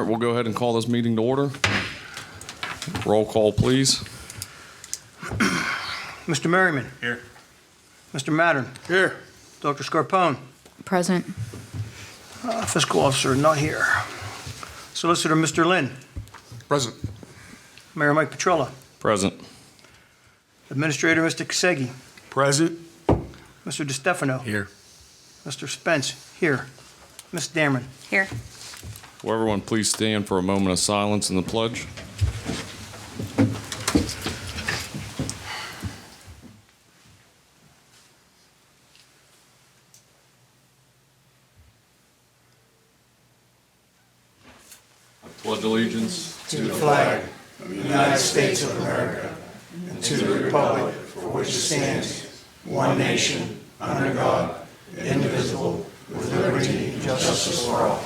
right, we'll go ahead and call this meeting to order. Roll call, please. Mr. Merriman. Here. Mr. Mattern. Here. Dr. Scarpone. Present. Fiscal officer not here. Solicitor Mr. Lynn. Present. Mayor Mike Petrella. Present. Administrator Mr. Kasegi. Present. Mr. DeStefano. Here. Mr. Spence here. Ms. Dameron. Here. Will everyone please stand for a moment of silence in the pledge? I pledge allegiance to the flag of the United States of America and to the republic for which it stands, one nation, under God, indivisible, with liberty and justice for all.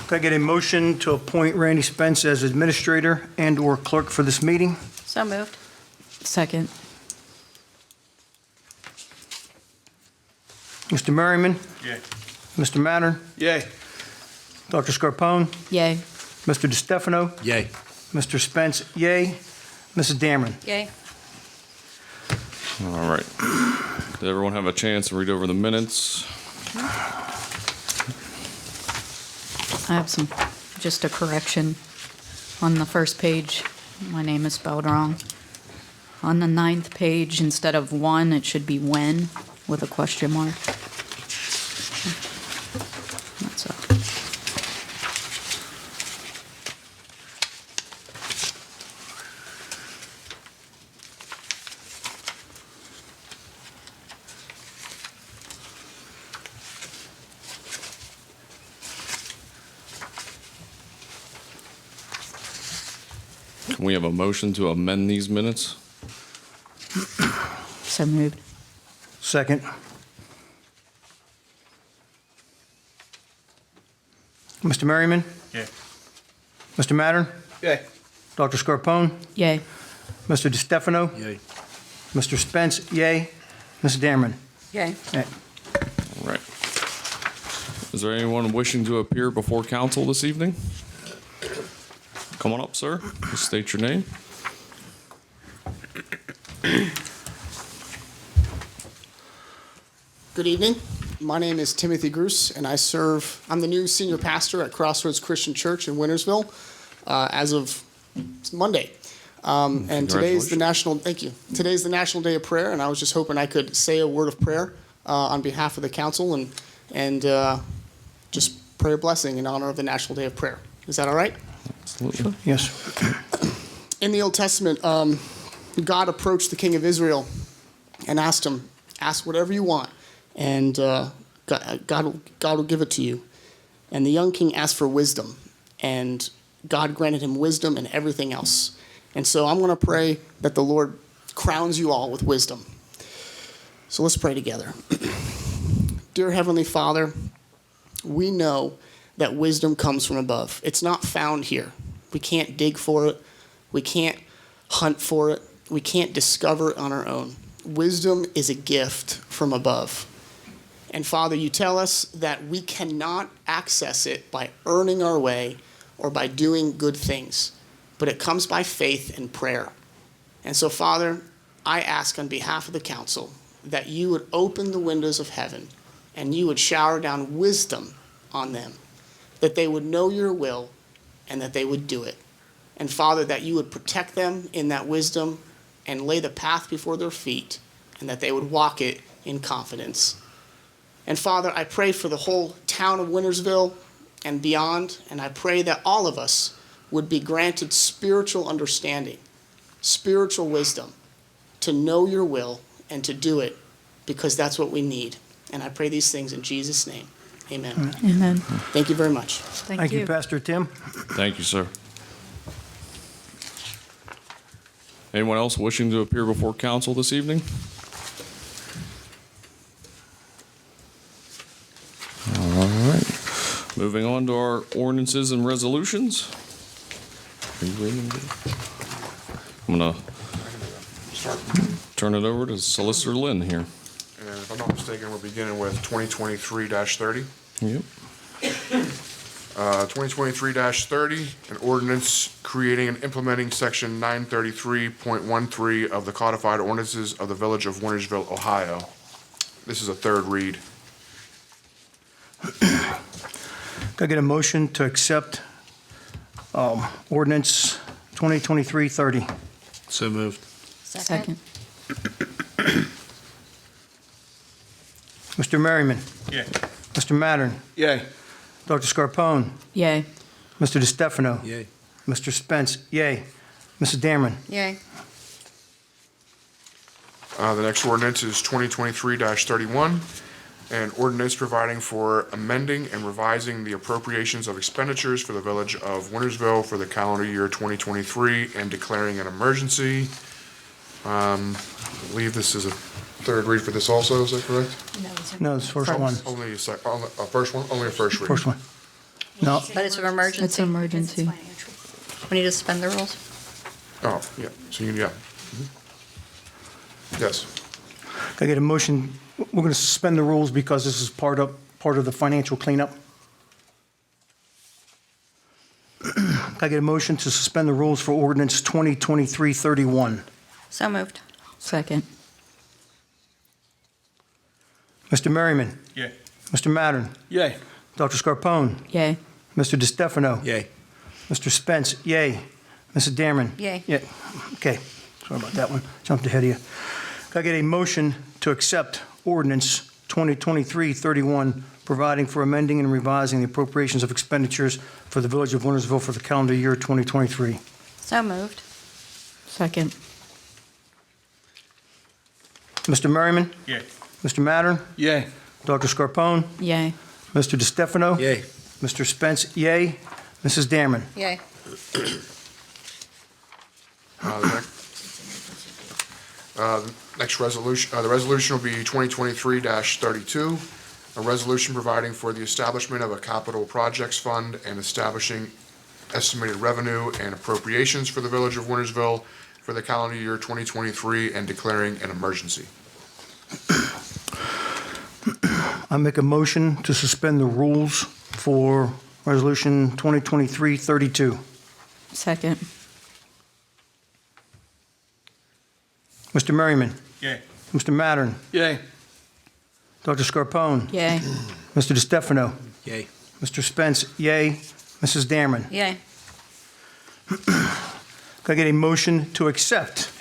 Could I get a motion to appoint Randy Spence as administrator and/or clerk for this meeting? So moved. Second. Mr. Merriman. Yay. Mr. Mattern. Yay. Dr. Scarpone. Yay. Mr. DeStefano. Yay. Mr. Spence, yay. Mrs. Dameron. Yay. All right. Did everyone have a chance to read over the minutes? I have just a correction. On the first page, my name is spelled wrong. On the 9th page, instead of one, it should be when, with a question mark. That's all. Can we have a motion to amend these minutes? So moved. Second. Mr. Merriman. Yay. Mr. Mattern. Yay. Dr. Scarpone. Yay. Mr. DeStefano. Yay. Mr. Spence, yay. Ms. Dameron. Yay. Yay. All right. Is there anyone wishing to appear before council this evening? Come on up, sir. Just state your name. Good evening. My name is Timothy Gruss, and I'm the new senior pastor at Crossroads Christian Church in Wintersville as of Monday. And today's the Today's the National Day of Prayer, and I was just hoping I could say a word of prayer on behalf of the council and just pray a blessing in honor of the National Day of Prayer. Is that all right? Absolutely. Yes. In the Old Testament, God approached the king of Israel and asked him, ask whatever you want, and God will give it to you. And the young king asked for wisdom, and God granted him wisdom and everything else. And so I'm going to pray that the Lord crowns you all with wisdom. So let's pray together. Dear Heavenly Father, we know that wisdom comes from above. It's not found here. We can't dig for it. We can't hunt for it. We can't discover it on our own. Wisdom is a gift from above. And Father, you tell us that we cannot access it by earning our way or by doing good things, but it comes by faith and prayer. And so, Father, I ask on behalf of the council that you would open the windows of heaven and you would shower down wisdom on them, that they would know your will and that they would do it. And Father, that you would protect them in that wisdom and lay the path before their feet, and that they would walk it in confidence. And Father, I pray for the whole town of Wintersville and beyond, and I pray that all of us would be granted spiritual understanding, spiritual wisdom, to know your will and to do it, because that's what we need. And I pray these things in Jesus' name. Amen. Amen. Thank you very much. Thank you, Pastor Tim. Thank you, sir. Anyone else wishing to appear before council this evening? All right. Moving on to our ordinances and resolutions. Are you reading? I'm going to turn it over to Solicitor Lynn here. And if I'm not mistaken, we're beginning with 2023-30. Yep. 2023-30, an ordinance creating and implementing section 933.13 of the codified ordinances of the Village of Wintersville, Ohio. This is a third read. Can I get a motion to accept ordinance 2023-30? So moved. Second. Mr. Merriman? Yay. Mr. Mattern? Yay. Dr. Scarpone? Yay. Mr. DeStefano? Yay. Mr. Spence? Yay. Mrs. Dameron? Yay. The next ordinance is 2023-31, an ordinance providing for amending and revising the appropriations of expenditures for the Village of Wintersville for the calendar year 2023 and declaring an emergency. I believe this is a third read for this also, is that correct? No, it's the first one. Only a first one, only a first read. First one. No, But it's an emergency. It's an emergency. We need to suspend the rules. Oh, yeah, so yeah. Yes, can I get a motion? We're going to suspend the rules because this is part of the financial cleanup. Can I get a motion to suspend the rules for ordinance 2023-31? So moved. Second. Mr. Merriman? Yay. Mr. Mattern? Yay. Dr. Scarpone? Yay. Mr. DeStefano? Yay. Mr. Spence? Yay. Mrs. Dameron? Yay. Yeah, okay. Sorry about that one. Jumped ahead of you. Can I get a motion to accept ordinance 2023-31, providing for amending and revising the appropriations of expenditures for the Village of Wintersville for the calendar year 2023? So moved. Second. Mr. Merriman? Yay. Mr. Mattern? Yay. Dr. Scarpone? Yay. Mr. DeStefano? Yay. Mr. Spence? Yay. Mrs. Dameron? Yay. the next resolution, the resolution will be 2023-32, a resolution providing for the establishment of a capital projects fund and establishing estimated revenue and appropriations for the Village of Wintersville for the calendar year 2023 and declaring an emergency. I make a motion to suspend the rules for Resolution 2023-32. Second. Mr. Merriman? Yay. Mr. Mattern? Yay. Dr. Scarpone? Yay. Mr. DeStefano? Yay. Mr. Spence? Yay. Mrs. Dameron? Yay. Can I get a motion to accept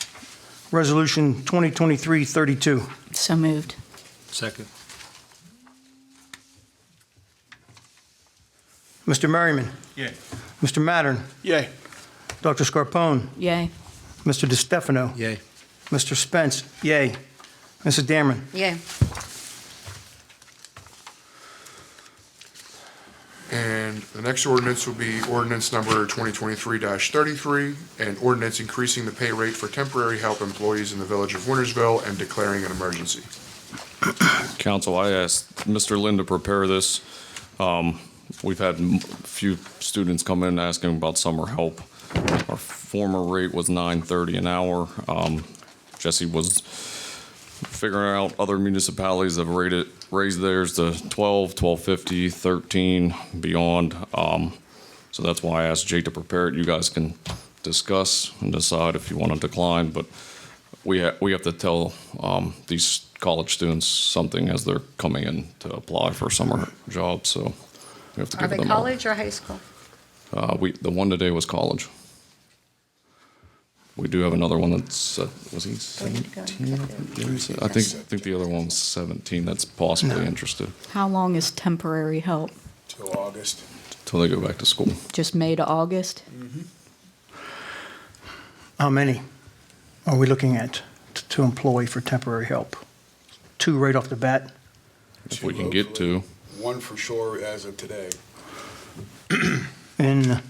Resolution 2023-32? So moved. Second. Mr. Merriman? Yay. Mr. Mattern? Yay. Dr. Scarpone? Yay. Mr. DeStefano? Yay. Mr. Spence? Yay. Mrs. Dameron? Yay. And the next ordinance will be ordinance number 2023-33, an ordinance increasing the pay rate for temporary help employees in the Village of Wintersville and declaring an emergency. Council, I asked Mr. Lynn to prepare this. We've had a few students come in asking about summer help. Our former rate was $9.30 an hour. Jesse was figuring out other municipalities have raised theirs to 12, 12.50, 13, beyond. So that's why I asked Jake to prepare it. You guys can discuss and decide if you want to decline, but we have to tell these college students something as they're coming in to apply for summer jobs, so we have to Are give they them college or high school? the one today was college. We do have another one that's, was he 17? I think the other one was 17 that's possibly interested, How long is temporary help? Till August. till they go back to school. Just May to August? How many are we looking at to employ for temporary help? 2 right off the bat? If we can get to, One for sure as of today. And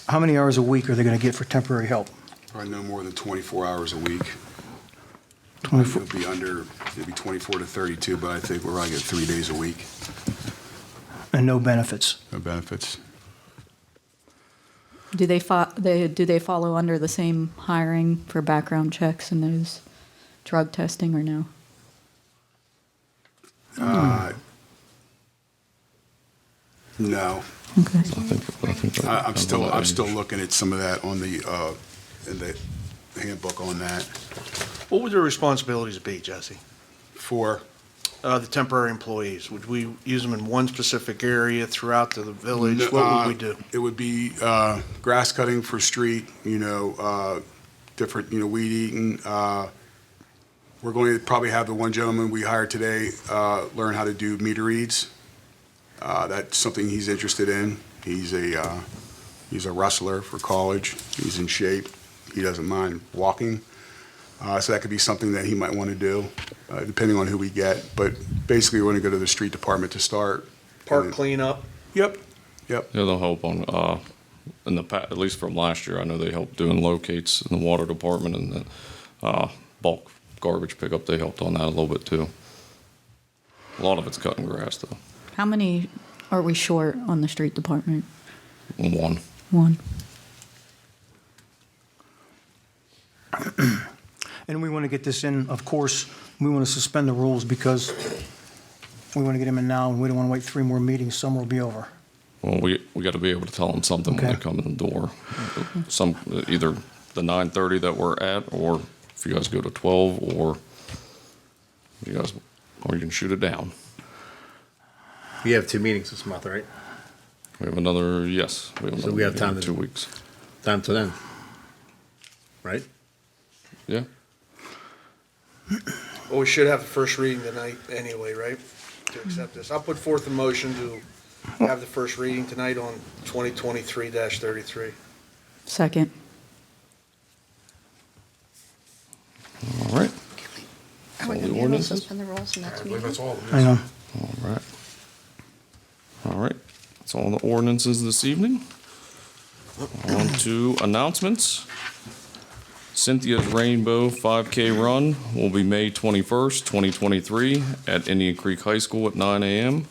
how many hours a week are they going to get for temporary help? Probably no more than 24 hours a week. 24. It'll be under, maybe 24 to 32, but I think we're probably get 3 days a week. And no benefits? No benefits. Do they follow under the same hiring for background checks and those drug testing or no? No. Okay. I'm still looking at some of that on the, in the handbook on that. What would their responsibilities be, Jesse? For, The temporary employees, would we use them in one specific area throughout the village? What would we do? It would be grass cutting for street, different, weed eating. We're going to probably have the one gentleman we hired today learn how to do meter reads. That's something he's interested in. He's a wrestler for college. He's in shape. He doesn't mind walking. So that could be something that he might want to do, depending on who we get. But basically, we're going to go to the street department to start. Park cleanup? Yep. Yeah, they'll help on, in the past, at least from last year, I know they helped doing locates in the water department and the bulk garbage pickup. They helped on that a little bit too. A lot of it's cutting grass though. How many are we short on the street department? One. One. And we want to get this in, of course, we want to suspend the rules because we want to get them in now, and we don't want to wait 3 more meetings, summer will be over. Well, we got to be able to tell them something when Okay. they come in the door. Either the 9:30 that we're at, or if you guys go to 12, or you can shoot it down. We have 2 meetings this month, right? We have another, yes. So we have meeting time in to- 2 weeks. Time to then, right? Yeah. Well, we should have the first reading tonight anyway, right? To accept this. I'll put forth a motion to have the first reading tonight on 2023-33. Second. All right. Are we All the going to be able to ordinances? suspend the rules next I believe meeting? that's all of Hang them. on. All right. All right. That's all the ordinances this evening. On to announcements. Cynthia's Rainbow 5K Run will be May 21st, 2023 at Indian Creek High School at 9 a.m.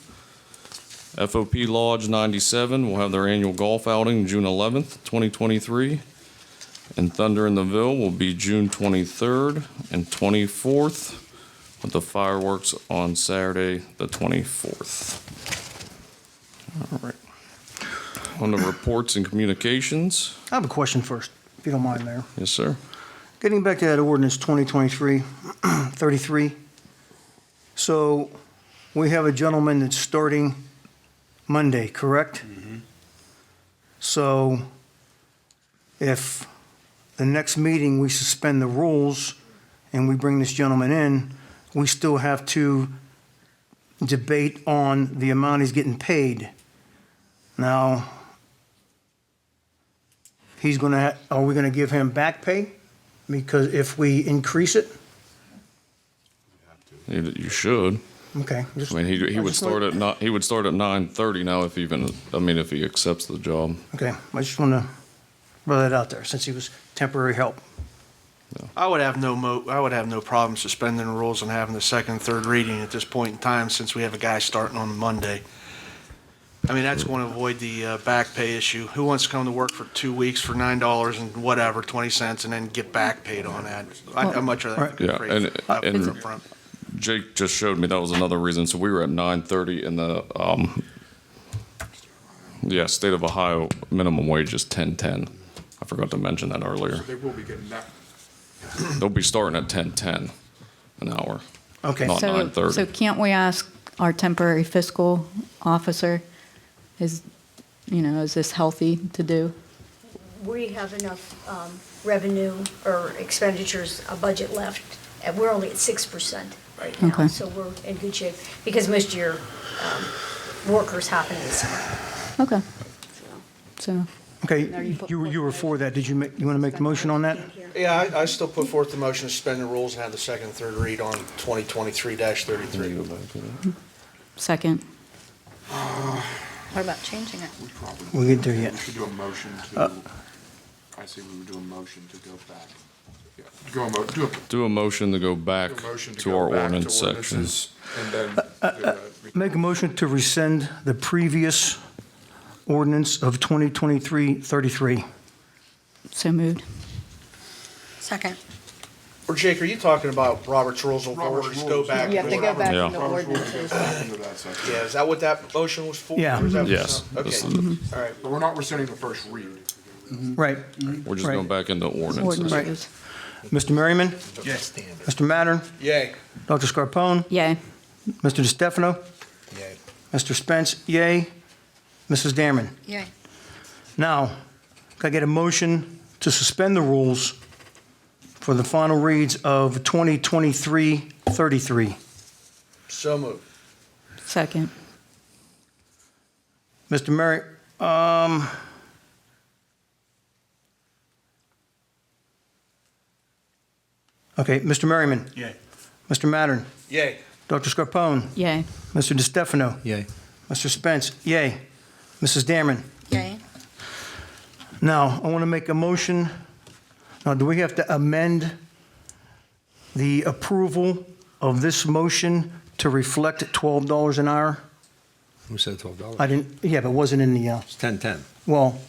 FOP Lodge 97 will have their annual golf outing June 11th, 2023. And Thunder in the Ville will be June 23rd and 24th with the fireworks on Saturday, the 24th. All right. On the reports and communications. I have a question first, if you don't mind, Mayor. Yes, sir. Getting back to that ordinance 2023-33. So we have a gentleman that's starting Monday, correct? So if the next meeting we suspend the rules and we bring this gentleman in, we still have to debate on the amount he's getting paid. Now, are we gonna give him back pay? Because if we increase it? You should. Okay. I mean, he would start at 9:30 now if he accepts the job. Okay, I just want to throw that out there, since he was temporary help. I would have no problem suspending the rules and having the second and third reading at this point in time, since we have a guy starting on Monday. I mean, that's going to avoid the back pay issue. Who wants to come to work for 2 weeks for $9 and whatever, 20 cents, and then get back paid on that? I'd much rather have Yeah, and upfront. Jake just showed me that was another reason. So we were at 9:30 and the state of Ohio minimum wage is 10.10. I forgot to mention that earlier. They will be getting that. They'll be starting at 10.10 an hour. Okay. Not So 9:30. can't we ask our temporary fiscal officer, is this healthy to do? We have enough revenue or expenditures, a budget left, and we're only at 6% right now. Okay. So we're in good shape, because most of your workers happen in the summer. Okay. So, Okay, you were for that. You want to make the motion on that? Yeah, I still put forth the motion to suspend the rules and have the second and third read on 2023-33. second. What about changing it? We'll get there yet. We should do a motion to, I say we would do a motion to go back. Yeah, Do a motion to go back do a motion to to go our back ordinance to section. ordinances, and then do that. Make a motion to rescind the previous ordinance of 2023-33. So moved. Second. Or Jake, are you talking about Robert's Rules of Order? Robert's Go Rules. back. You have to go back Yeah. into ordinances. Into that section. Yeah, is that what that motion was for? Yeah. Or is that for Yes. something? This Okay, is- all right. But we're not rescinding the first read. Right. We're just Right. going back into ordinances. Ordinances. Mr. Merriman? Yes. Mr. Mattern? Yay. Dr. Scarpone? Yay. Mr. DeStefano? Yay. Mr. Spence, yay. Mrs. Damerman? Yay. Now, can I get a motion to suspend the rules for the final reads of 2023-33? So moved. Second. Mr. Merrick, okay, Mr. Merriman? Yay. Mr. Mattern? Yay. Dr. Scarpone? Yay. Mr. DeStefano? Yay. Mr. Spence, yay. Mrs. Damerman? Yay. Now, I want to make a motion. Now, do we have to amend the approval of this motion to reflect $12 an hour? Who said $12? I didn't, yeah, but it wasn't in the, It's 10-10, well,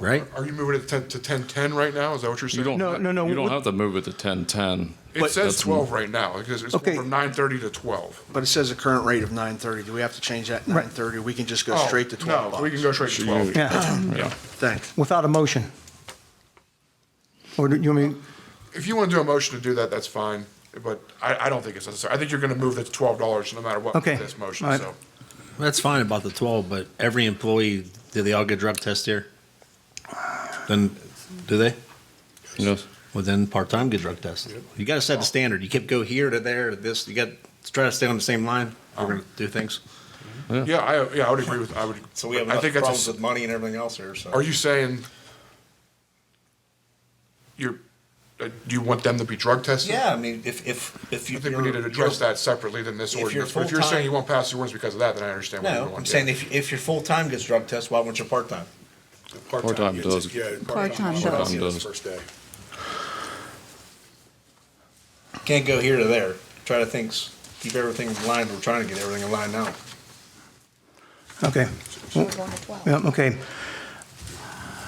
right? Are you moving it to 10:10 right now? Is that what you're You saying? don't, No, you don't what- have to move it to 10:10. It says that's- 12 right now, because it's Okay. from 9:30 to 12. But it says a current rate of 9:30. Do we have to change that to Right. 9:30? We can just go Oh, straight to 12 No, we can bucks? go straight to 12. yeah, Yeah. Thanks. without a motion. Or do you mean, If you want to do a motion to do that, that's fine, but I don't think it's necessary. I think you're going to move it to $12 no matter what with Okay. this motion, All right. so. That's fine about the 12, but every employee, do they all get drug tests here? Then, do they? Yes. Well, then part-time get drug tests. You got to set the standard. You can't go here to there to this. You got to try to stay on the same line. We're going to do things. Yeah, I would agree with, I think that's a, money and everything else here, so. are you saying do you want them to be drug tested? Yeah, I mean, if I think we need to address that separately than this if you're ordinance. But if you're saying full-time- you won't pass the ordinance because of that, then I understand what you No, want. I'm saying if your full-time gets drug tested, why won't your part-time? Part-time does. Yeah, Part-time part-time does. does. First day. Can't go here to there. Try to keep everything in line. We're trying to get everything in line now. okay, So we're going to 12. yeah, okay.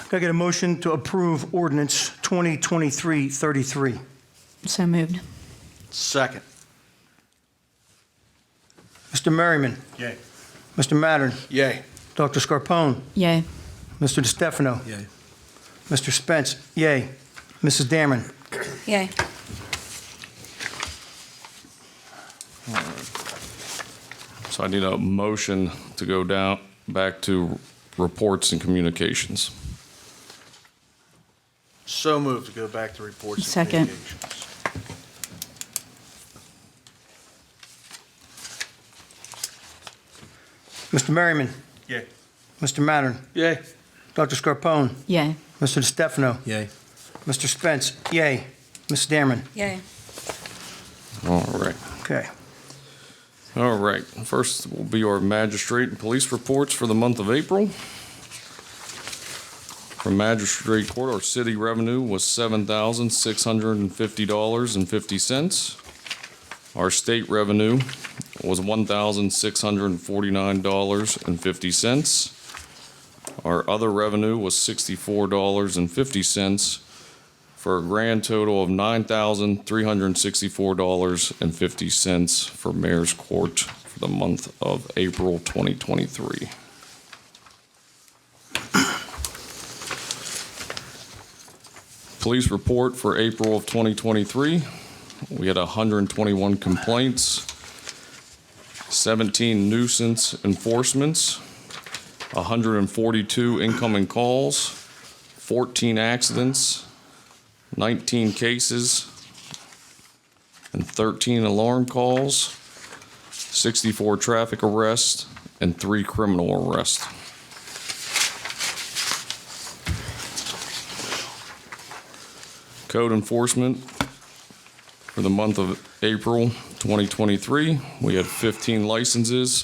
Can I get a motion to approve ordinance 2023-33? So moved. Second. Mr. Merriman? Yay. Mr. Mattern? Yay. Dr. Scarpone? Yay. Mr. DeStefano? Yay. Mr. Spence, yay. Mrs. Damerman? Yay. So I need a motion to go down, back to reports and communications. So moved to go back to reports and Second. communications. Mr. Merriman? Yay. Mr. Mattern? Yay. Dr. Scarpone? Yay. Mr. DeStefano? Yay. Mr. Spence, yay. Mrs. Damerman? Yay. All right. Okay. All right. First will be our magistrate and police reports for the month of April. From Magistrate Court, our city revenue was $7,650.50. Our state revenue was $1,649.50. Our other revenue was $64.50 for a grand total of $9,364.50 for Mayor's Court for the month of April 2023. Police report for April of 2023. We had 121 complaints, 17 nuisance enforcements, 142 incoming calls, 14 accidents, 19 cases, and 13 alarm calls, 64 traffic arrests, and 3 criminal arrests. Code enforcement for the month of April 2023, we had 15 licenses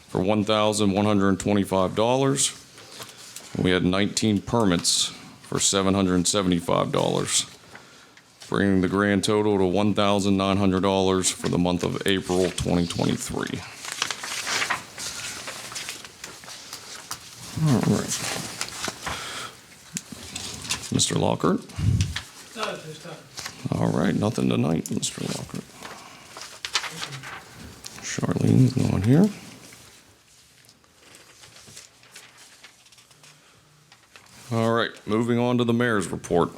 for $1,125. We had 19 permits for $775, bringing the grand total to $1,900 for the month of April 2023. All right. Mr. Lockhart? All right, nothing tonight, Mr. Lockhart. Charlene's not here. All right, moving on to the mayor's report.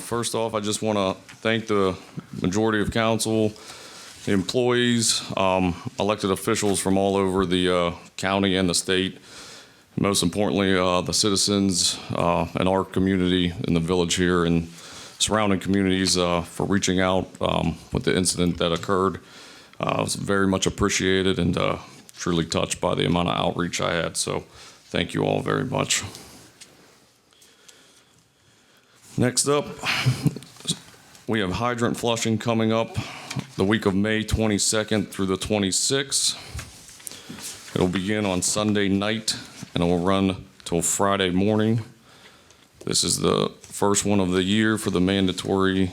First off, I just want to thank the majority of council, the employees, elected officials from all over the county and the state. Most importantly, the citizens in our community, in the village here, and surrounding communities for reaching out with the incident that occurred. I was very much appreciated and truly touched by the amount of outreach I had, so thank you all very much. Next up, we have hydrant flushing coming up the week of May 22nd through the 26th. It'll begin on Sunday night and it will run till Friday morning. This is the first one of the year for the mandatory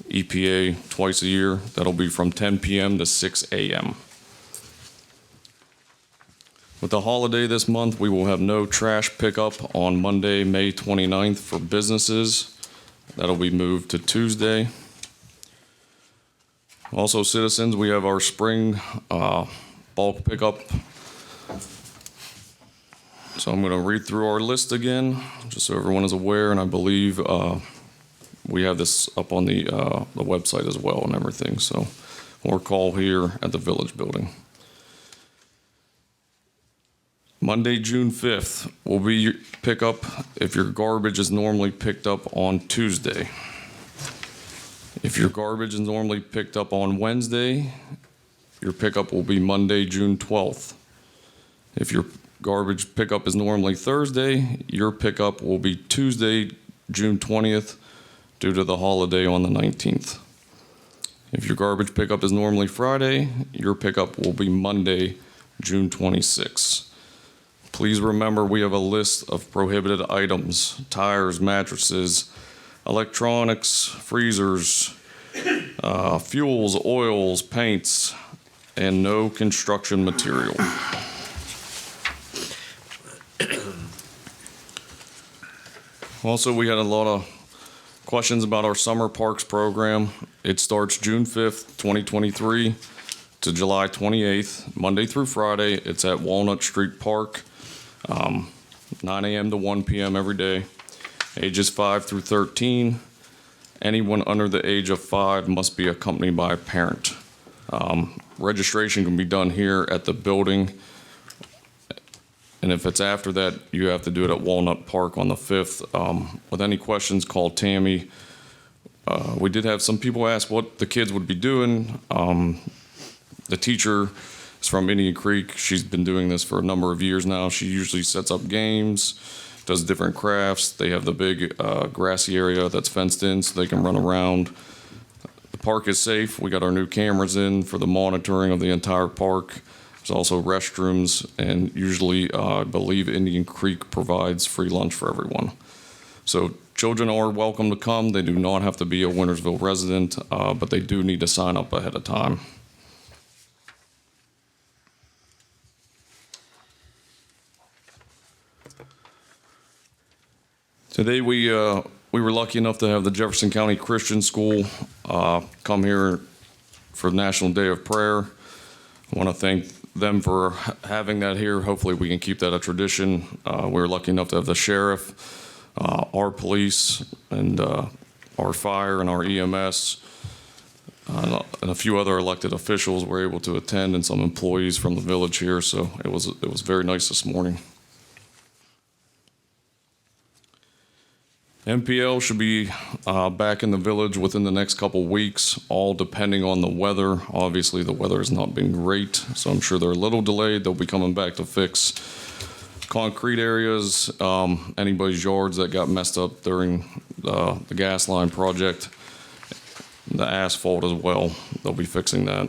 EPA twice a year. That'll be from 10 p.m. to 6 a.m. With the holiday this month, we will have no trash pickup on Monday, May 29th for businesses. That'll be moved to Tuesday. Also, citizens, we have our spring bulk pickup. So I'm going to read through our list again, just so everyone is aware, and I believe we have this up on the website as well and everything, so, or call here at the Village Building. Monday, June 5th will be your pickup if your garbage is normally picked up on Tuesday. If your garbage is normally picked up on Wednesday, your pickup will be Monday, June 12th. If your garbage pickup is normally Thursday, your pickup will be Tuesday, June 20th, due to the holiday on the 19th. If your garbage pickup is normally Friday, your pickup will be Monday, June 26th. Please remember we have a list of prohibited items: tires, mattresses, electronics, freezers, fuels, oils, paints, and no construction material. Also, we had a lot of questions about our summer parks program. It starts June 5th, 2023 to July 28th, Monday through Friday. It's at Walnut Street Park, 9 a.m. to 1 p.m. every day. Ages 5 through 13. Anyone under the age of 5 must be accompanied by a parent. Registration can be done here at the building. And if it's after that, you have to do it at Walnut Park on the 5th. With any questions, call Tammy. We did have some people ask what the kids would be doing. The teacher is from Indian Creek. She's been doing this for a number of years now. She usually sets up games, does different crafts. They have the big grassy area that's fenced in so they can run around. The park is safe. We got our new cameras in for the monitoring of the entire park. There's also restrooms, and usually I believe Indian Creek provides free lunch for everyone. So children are welcome to come. They do not have to be a Wintersville resident, but they do need to sign up ahead of time. Today we were lucky enough to have the Jefferson County Christian School come here for National Day of Prayer. I want to thank them for having that here. Hopefully we can keep that a tradition. We were lucky enough to have the sheriff, our police, and our fire and our EMS, and a few other elected officials were able to attend, and some employees from the village here. So it was very nice this morning. MPL should be back in the village within the next couple weeks, all depending on the weather. Obviously, the weather has not been great, so I'm sure they're a little delayed. They'll be coming back to fix concrete areas, anybody's yards that got messed up during the gas line project, the asphalt as well. They'll be fixing that.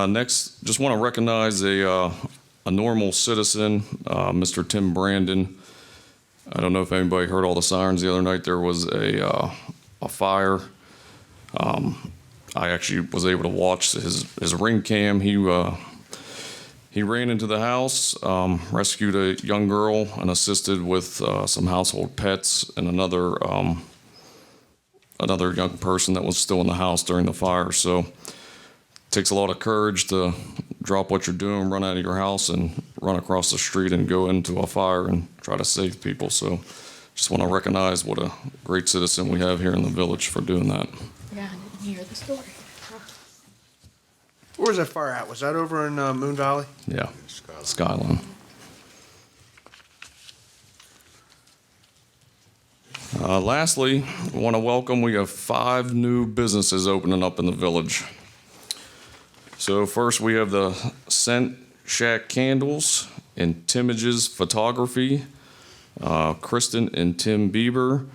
Next, just want to recognize a normal citizen, Mr. Tim Brandon. I don't know if anybody heard all the sirens the other night. There was a fire. I I actually was able to watch his ring cam. He ran into the house, rescued a young girl, and assisted with some household pets and another young person that was still in the house during the fire. So it takes a lot of courage to drop what you're doing, run out of your house, and run across the street and go into a fire and try to save people. So just want to recognize what a great citizen we have here in the village for doing that. Yeah, I didn't hear the story. Where was that fire at? Was that over in Moon Valley? Yeah, Skyline. Lastly, I want to welcome, we have 5 new businesses opening up in the village. So first we have the Scent Shack Candles and Timage's Photography, Kristen and Tim Bieber.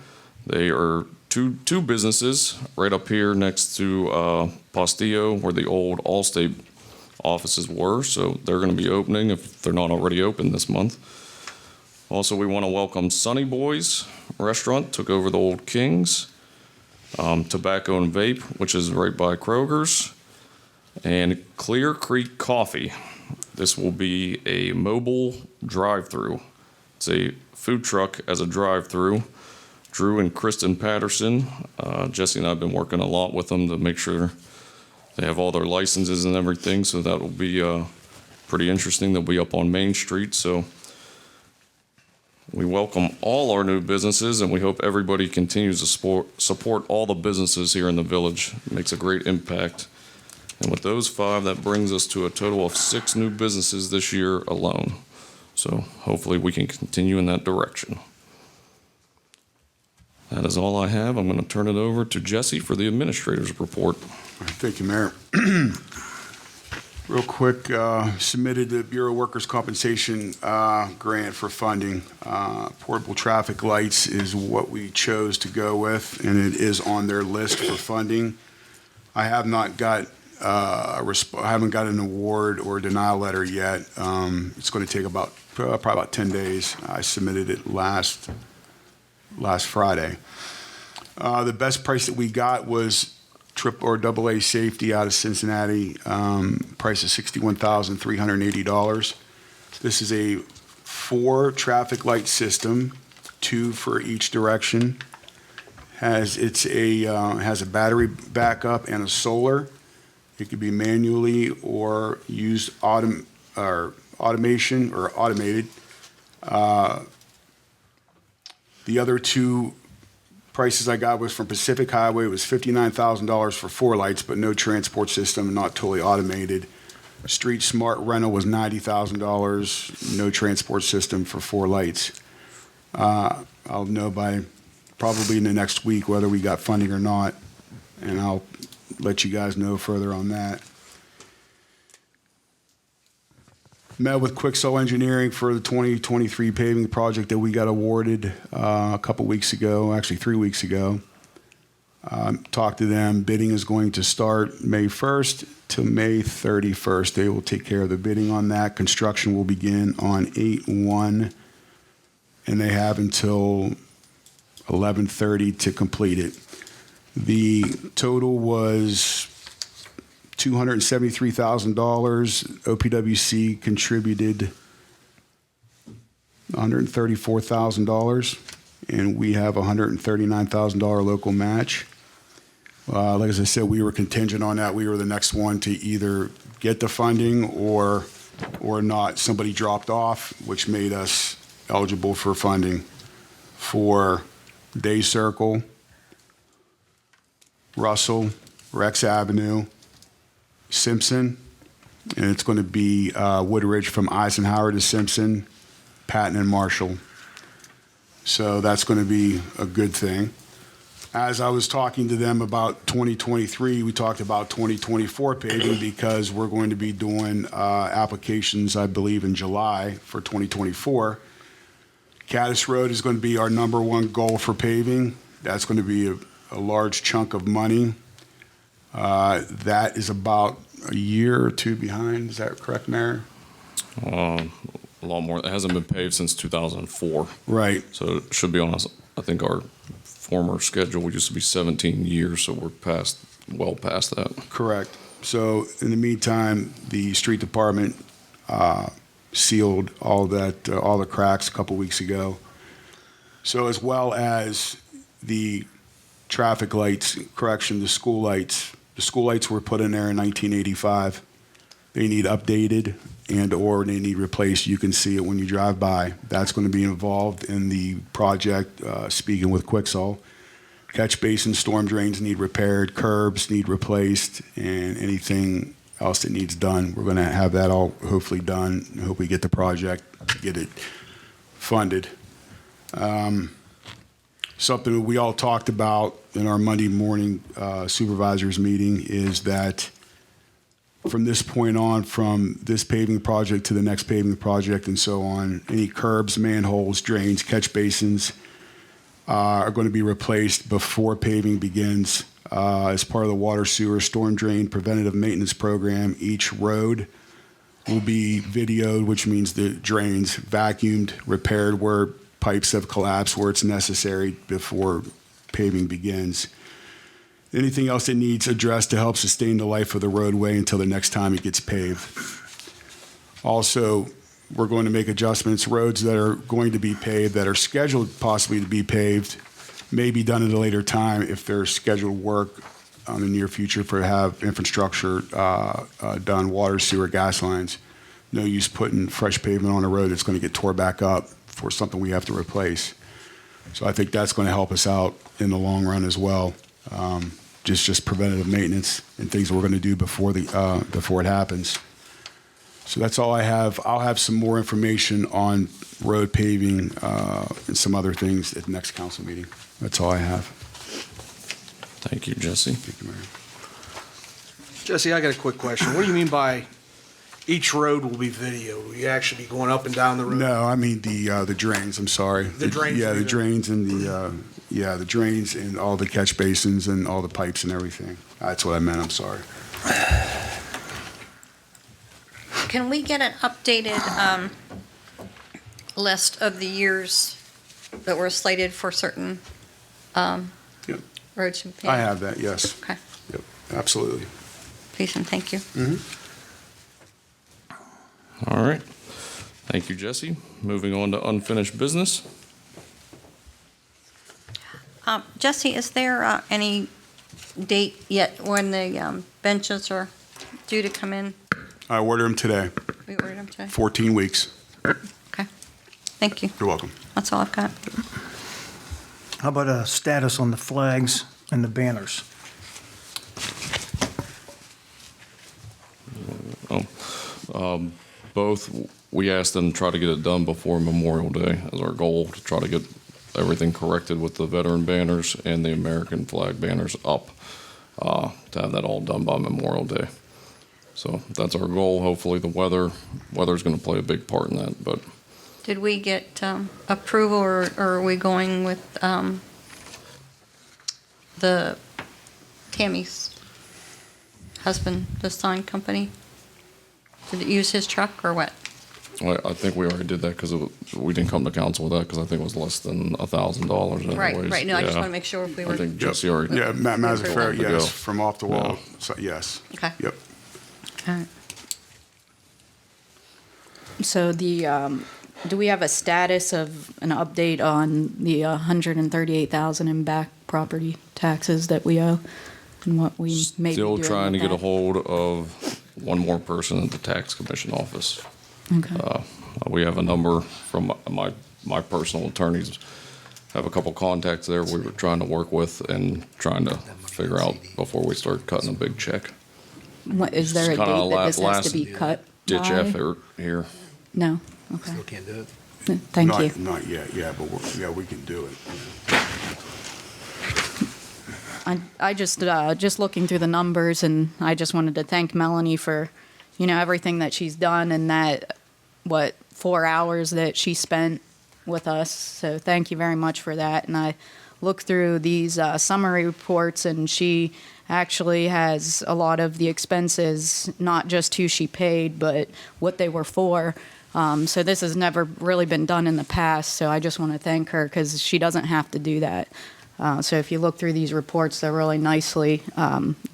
They are two businesses right up here next to Postillo, where the old Allstate offices were. So they're going to be opening if they're not already open this month. Also, we want to welcome Sunny Boys Restaurant, took over the old King's. Tobacco and Vape, which is right by Kroger's. And Clear Creek Coffee. This will be a mobile drive-through. It's a food truck as a drive-through. Drew and Kristen Patterson. Jesse and I have been working a lot with them to make sure they have all their licenses and everything, so that will be pretty interesting. They'll be up on Main Street, so we welcome all our new businesses, and we hope everybody continues to support all the businesses here in the village. It makes a great impact. And with those 5, that brings us to a total of 6 new businesses this year alone. So hopefully we can continue in that direction. That is all I have. I'm going to turn it over to Jesse for the administrator's report. Thank you, Mayor. Real quick, submitted the Bureau of Workers' Compensation grant for funding. Portable traffic lights is what we chose to go with, and it is on their list for funding. I have not got I haven't got an award or denial letter yet. It's going to take probably about 10 days. I submitted it last Friday. The best price that we got was triple or double A safety out of Cincinnati. Price is $61,380. This is a 4 traffic light system, 2 for each direction. Has a battery backup and a solar. It could be manually or used automation or automated. The other 2 prices I got was from Pacific Highway. It was $59,000 for 4 lights, but no transport system, not totally automated. Street Smart Rental was $90,000, no transport system for 4 lights. I'll know by probably in the next week whether we got funding or not, and I'll let you guys know further on that. Met with Quicksell Engineering for the 2023 paving project that we got awarded a couple weeks ago, actually 3 weeks ago. Talked to them. Bidding is going to start May 1st to May 31st. They will take care of the bidding on that. Construction will begin on 8/1, and they have until 11/30 to complete it. The total was $273,000. OPWC contributed $134,000, and we have a $139,000 local match. Like as I said, we were contingent on that. We were the next one to either get the funding or not. Somebody dropped off, which made us eligible for funding for Day Circle, Russell, Rex Avenue, Simpson, and it's going to be Woodridge from Eisenhower to Simpson, Patton and Marshall. So that's going to be a good thing. As I was talking to them about 2023, we talked about 2024 paving because we're going to be doing applications, I believe, in July for 2024. Caddis Road is going to be our #1 goal for paving. That's going to be a large chunk of money. That is about a year or 2 behind. Is that correct, Mayor? A lot more. It hasn't been paved since 2004. Right. So it should be on us. I think our former schedule used to be 17 years, so we're past well past that. Correct. So in the meantime, the street department sealed all the cracks a couple weeks ago. So as well as the traffic lights, correction, the school lights. The school lights were put in there in 1985. They need updated and/or they need replaced. You can see it when you drive by. That's going to be involved in the project, speaking with Quixol. Catch basins, storm drains need repaired, curbs need replaced, and anything else that needs done. We're going to have that all hopefully done. I hope we get the project, get it funded. Something we all talked about in our Monday morning supervisors meeting is that from this point on, from this paving project to the next paving project and so on, any curbs, manholes, drains, catch basins are going to be replaced before paving begins. As part of the water sewer storm drain preventative maintenance program, each road will be videoed, which means the drains vacuumed, repaired where pipes have collapsed, where it's necessary before paving begins. Anything else that needs addressed to help sustain the life of the roadway until the next time it gets paved. Also, we're going to make adjustments. Roads that are going to be paved, that are scheduled possibly to be paved, may be done at a later time if there's scheduled work in the near future for have infrastructure done, water, sewer, gas lines. No use putting fresh pavement on a road that's going to get tore back up for something we have to replace. So I think that's going to help us out in the long run as well. Just preventative maintenance and things we're going to do before it happens. So that's all I have. I'll have some more information on road paving and some other things at the next council meeting. That's all I have. Thank you, Jesse. Thank you, Mayor. Jesse, I got a quick question. What do you mean by each road will be video? Will you actually be going up and down the road? No, I mean the drains. I'm sorry. The drains Yeah, will be the drains and the drains and all the catch basins and all the pipes and everything. That's what I meant. I'm sorry. Can we get an updated list of the years that were slated for certain Yep. roads to be paved? I have that. Yes. Okay, Yep. Absolutely. please and thank you. All right. Thank you, Jesse. Moving on to unfinished business. Jesse, is there any date yet when the benches are due to come in? I ordered them today. We ordered them today? 14 weeks. Okay, thank you. You're welcome. That's all I've got. How about a status on the flags and the banners? Both, we asked them to try to get it done before Memorial Day as our goal, to try to get everything corrected with the veteran banners and the American flag banners up, to have that all done by Memorial Day. So that's our goal. Hopefully the weather's going to play a big part in that, but Did we get approval, or are we going with the Tammy's husband, the sign company? Did it use his truck or what? I think we already did that because we didn't come to council with that because I think it was less than $1,000 anyways. Right, no, I just Yeah. want to make sure if we I were, think Jesse already. Yeah, Mazzaferro, Good to yes, go. from off the wall. Yeah. So, yes. okay. Yep. All right. So do we have a status of an update on the $138,000 in back property taxes that we owe and what we may be doing Still trying to with get a that? hold of one more person at the tax commission office. Okay. We have a number from my personal attorneys, have a couple contacts there we were trying to work with and trying to figure out before we start cutting a big check. What, is there a It's kinda date that this has last to be cut Ditch by? effort here. No? Okay. Still can't do it. Thank Not- you. Not yet, yeah, but we can do it. I just looking through the numbers, and I just wanted to thank Melanie for, everything that she's done and that, 4 hours that she spent with us. So thank you very much for that. And I looked through these summary reports, and she actually has a lot of the expenses, not just who she paid, but what they were for. So this has never really been done in the past. So I just want to thank her because she doesn't have to do that. So if you look through these reports, they're really nicely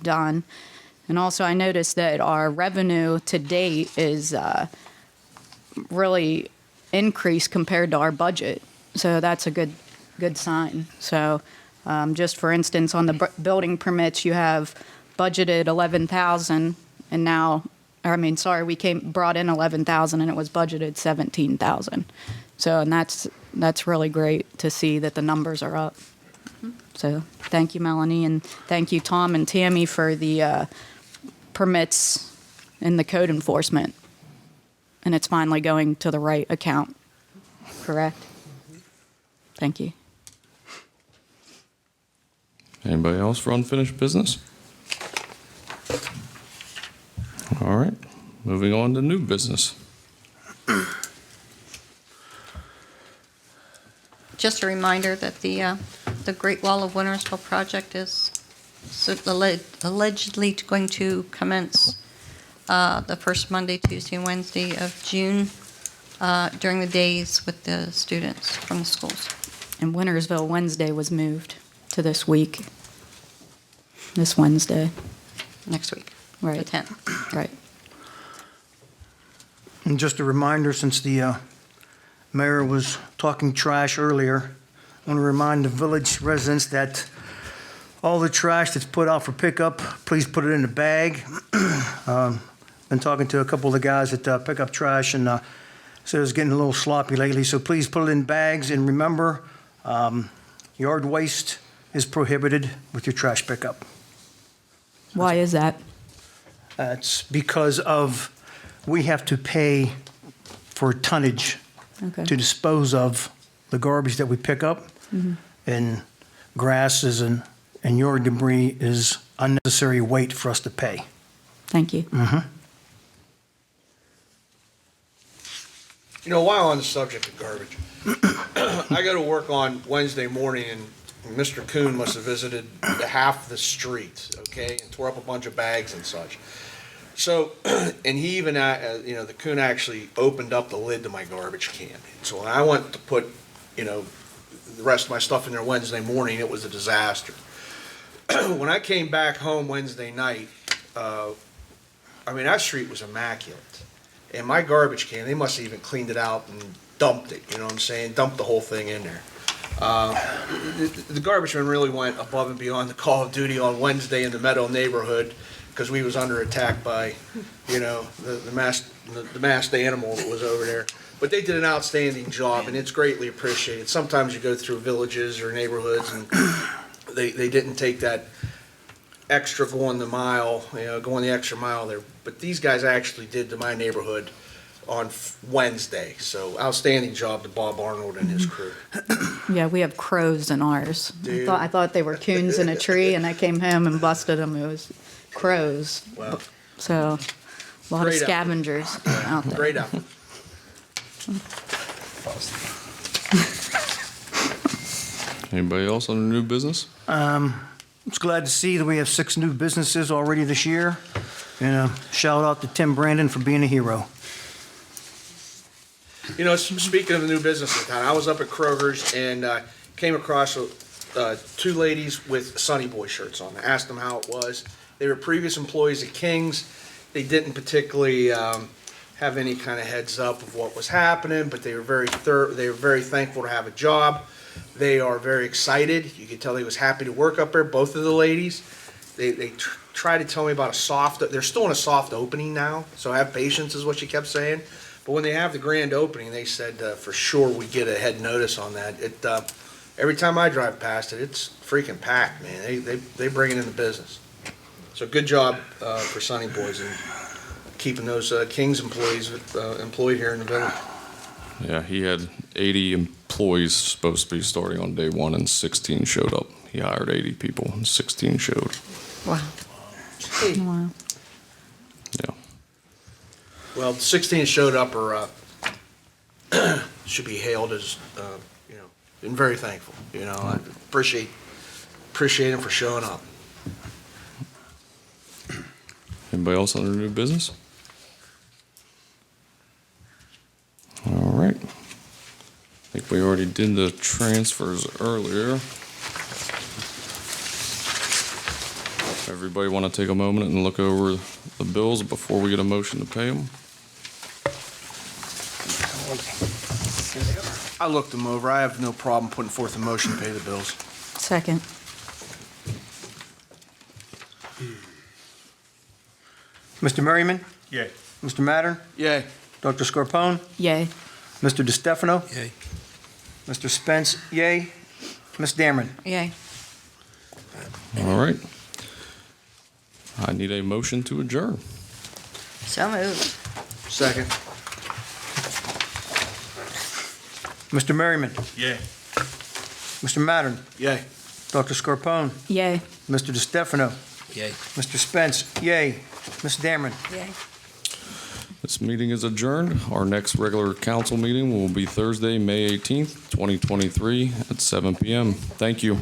done. And also, I noticed that our revenue to date is really increased compared to our budget. So that's a good sign. So just for instance, on the building permits, you have budgeted 11,000, and now, we brought in 11,000, and it was budgeted 17,000. So, and that's really great to see that the numbers are up. So, thank you, Melanie, and thank you, Tom and Tammy, for the permits and the code enforcement. And it's finally going to the right account, correct? Thank you. Anybody else for unfinished business? All right, moving on to new business. Just a reminder that the Great Wall of Wintersville project is allegedly going to commence the first Monday, Tuesday, and Wednesday of June during the days with the students from the schools. And Wintersville Wednesday was moved to this week. This Wednesday. Next week, the Right. 10th. Right. And just a reminder, since the mayor was talking trash earlier, I want to remind the village residents that all the trash that's put out for pickup, please put it in a bag. Been talking to a couple of the guys that pick up trash, and so it's getting a little sloppy lately, so please put it in bags. And remember, yard waste is prohibited with your trash pickup. Why is that? It's because of, we have to pay for tonnage Okay. to dispose of the garbage that we pick up. And grasses and yard debris is unnecessary weight for us to pay. Thank you. You know, while on the subject of garbage, I go to work on Wednesday morning, and Mr. Kuhn must have visited half the street, okay, and tore up a bunch of bags and such. So, and he even, the Kuhn actually opened up the lid to my garbage can. So when I went to put, the rest of my stuff in there Wednesday morning, it was a disaster. When I came back home Wednesday night, that street was immaculate. And my garbage can, they must have even cleaned it out and dumped it, you know what I'm saying? Dumped the whole thing in there. The garbage man really went above and beyond the call of duty on Wednesday in the Meadow neighborhood, because we was under attack by, the masked animal that was over there. But they did an outstanding job, and it's greatly appreciated. Sometimes you go through villages or neighborhoods, and they didn't take that extra going the extra mile there. But these guys actually did to my neighborhood on Wednesday. So outstanding job to Bob Arnold and his crew. Yeah, we have crows in ours. Do you? I thought they were coons in a tree, and I came home and busted them. It was crows. Wow. So, a lot Great of effort. scavengers out there. Great effort. Anybody else on the new business? I'm just glad to see that we have 6 new businesses already this year. And shout out to Tim Brandon for being a hero. Speaking of the new business in town, I was up at Kroger's and came across 2 ladies with Sunny Boy shirts on. I asked them how it was. They were previous employees at King's. They didn't particularly have any kind of heads up of what was happening, but they were very thankful to have a job. They are very excited. You could tell they was happy to work up there, both of the ladies. They tried to tell me about they're still in a soft opening now, so have patience is what she kept saying. But when they have the grand opening, they said for sure we get a head notice on that. Every time I drive past it, it's freaking packed, man. They bring it in the business. So good job for Sunny Boys and keeping those King's employees employed here in the village. Yeah, he had 80 employees supposed to be starting on day 1, and 16 showed up. He hired 80 people, and 16 showed. Wow. Wow. Yeah. Well, 16 showed up or should be hailed as, and very thankful. I appreciate them for showing up. Anybody else on the new business? All right. I think we already did the transfers earlier. Everybody want to take a moment and look over the bills before we get a motion to pay them? I looked them over. I have no problem putting forth a motion to pay the bills. Second. Mr. Merriman? Yay. Mr. Mattern? Yay. Dr. Scarpone? Yay. Mr. DeStefano? Yay. Mr. Spence, yay. Ms. Dameron? Yay. All right. I need a motion to adjourn. So moved. Second. Mr. Merriman? Yay. Mr. Mattern? Yay. Dr. Scarpone? Yay. Mr. DeStefano? Yay. Mr. Spence, yay. Ms. Dameron? Yay. This meeting is adjourned. Our next regular council meeting will be Thursday, May 18th, 2023 at 7 PM. Thank you.